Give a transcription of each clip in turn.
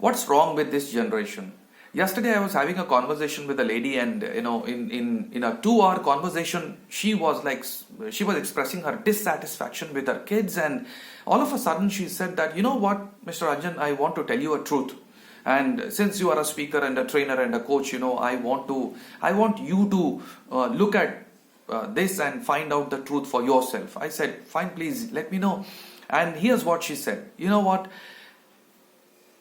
What's wrong with this generation? Yesterday I was having a conversation with a lady, and in a 2 hour conversation, she was expressing her dissatisfaction with her kids, and all of a sudden she said that, you know what, Mr. Ranjan, I want to tell you a truth. And since you are a speaker and a trainer and a coach, I want you to look at this and find out the truth for yourself. I said, fine, please let me know. And here's what she said. You know what?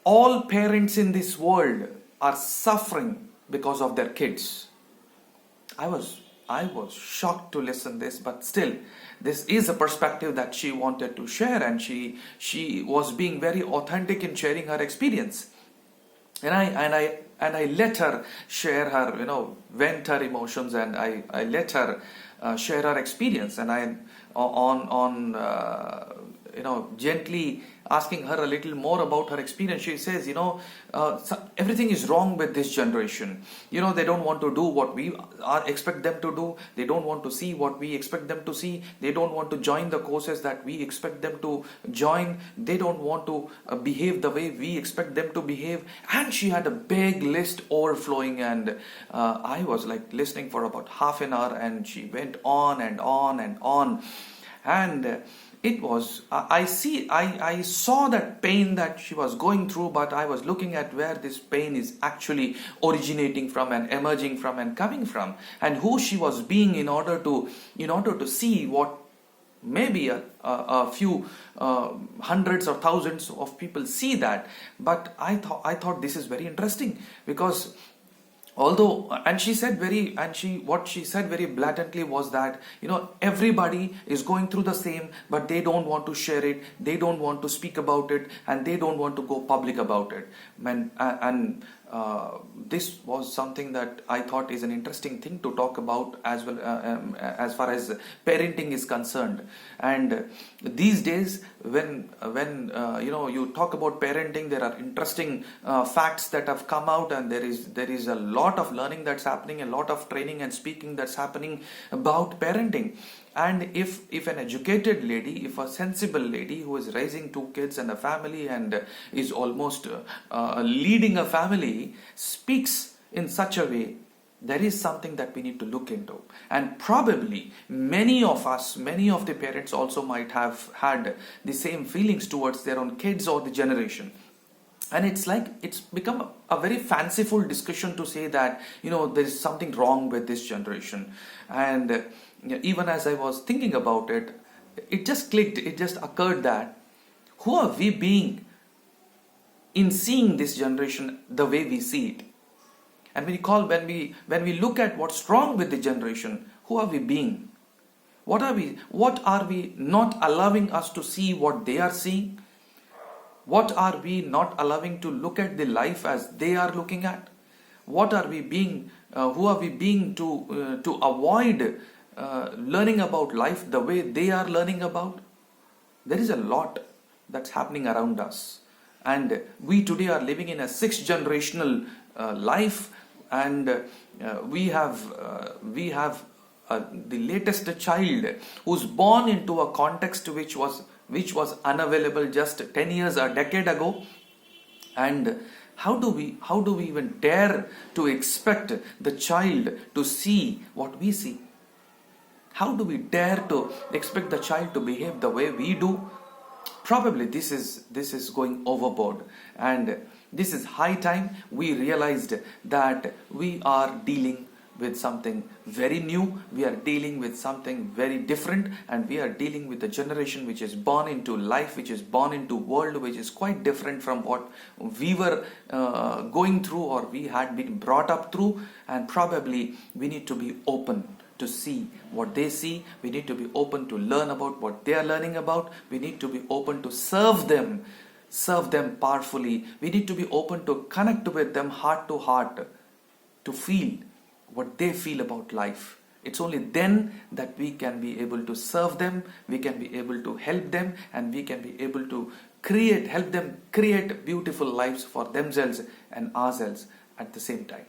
All parents in this world are suffering because of their kids. I was shocked to listen this, but still, this is a perspective that she wanted to share, and she was being very authentic in sharing her experience. And I let her share her, vent her emotions, and I let her share her experience, and I gently asking her a little more about her experience. She says, everything is wrong with this generation. They don't want to do what we expect them to do. They don't want to see what we expect them to see. They don't want to join the courses that we expect them to join. They don't want to behave the way we expect them to behave. And she had a big list overflowing, and I was like listening for about half an hour, and she went on and on and on. And it was, I saw that pain that she was going through, but I was looking at where this pain is actually originating from and emerging from and coming from, and who she was being in order to see what maybe a few hundreds or thousands of people see that. But I thought this is very interesting, because what she said very blatantly was that, everybody is going through the same, but they don't want to share it, they don't want to speak about it, and they don't want to go public about it. And this was something that I thought is an interesting thing to talk about as well, as far as parenting is concerned. And these days, when you talk about parenting, there are interesting facts that have come out, and there is a lot of learning that's happening, a lot of training and speaking that's happening about parenting. And if an educated lady, if a sensible lady who is raising 2 kids and a family and is almost leading a family, speaks in such a way, there is something that we need to look into. And probably many of the parents also might have had the same feelings towards their own kids or the generation. And it's become a very fanciful discussion to say that, there is something wrong with this generation. And even as I was thinking about it, it just clicked, it just occurred that, who are we being in seeing this generation the way we see it? And when we look at what's wrong with the generation, who are we being? What are we not allowing us to see what they are seeing? What are we not allowing to look at the life as they are looking at? What are we being? Who are we being to avoid learning about life the way they are learning about? There is a lot that's happening around us, and we today are living in a 6th generational life, and we have the latest child who's born into a context which was unavailable just 10 years, a decade ago. And how do we even dare to expect the child to see what we see? How do we dare to expect the child to behave the way we do? Probably this is going overboard, and this is high time we realized that we are dealing with something very new, we are dealing with something very different, and we are dealing with a generation which is born into life, which is born into world which is quite different from what we were going through or we had been brought up through. And probably we need to be open to see what they see. We need to be open to learn about what they are learning about. We need to be open to serve them powerfully. We need to be open to connect with them heart to heart, to feel what they feel about life. It's only then that we can be able to serve them, we can be able to help them, and we can be able to help them create beautiful lives for themselves and ourselves at the same time.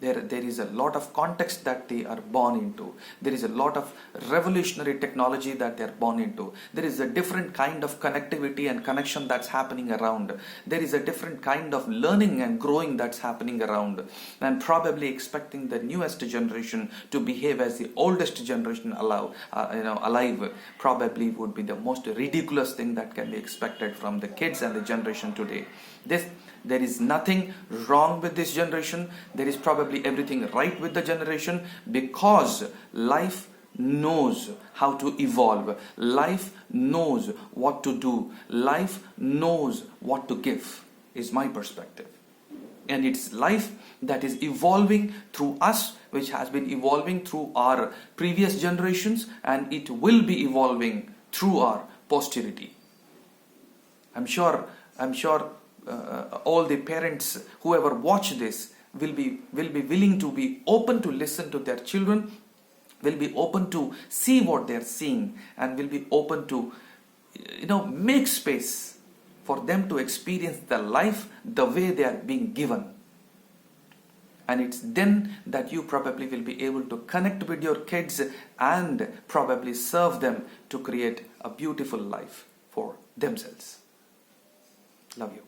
There is a lot of context that they are born into. There is a lot of revolutionary technology that they are born into. There is a different kind of connectivity and connection that's happening around. There is a different kind of learning and growing that's happening around. And probably expecting the newest generation to behave as the oldest generation alive probably would be the most ridiculous thing that can be expected from the kids and the generation today. There is nothing wrong with this generation. There is probably everything right with the generation, because life knows how to evolve. Life knows what to do. Life knows what to give, is my perspective. And it's life that is evolving through us, which has been evolving through our previous generations, and it will be evolving through our posterity. I'm sure all the parents, whoever watch this, will be willing to be open to listen to their children, will be open to see what they are seeing, and will be open to make space for them to experience the life the way they are being given. And it's then that you probably will be able to connect with your kids and probably serve them to create a beautiful life for themselves. Love you.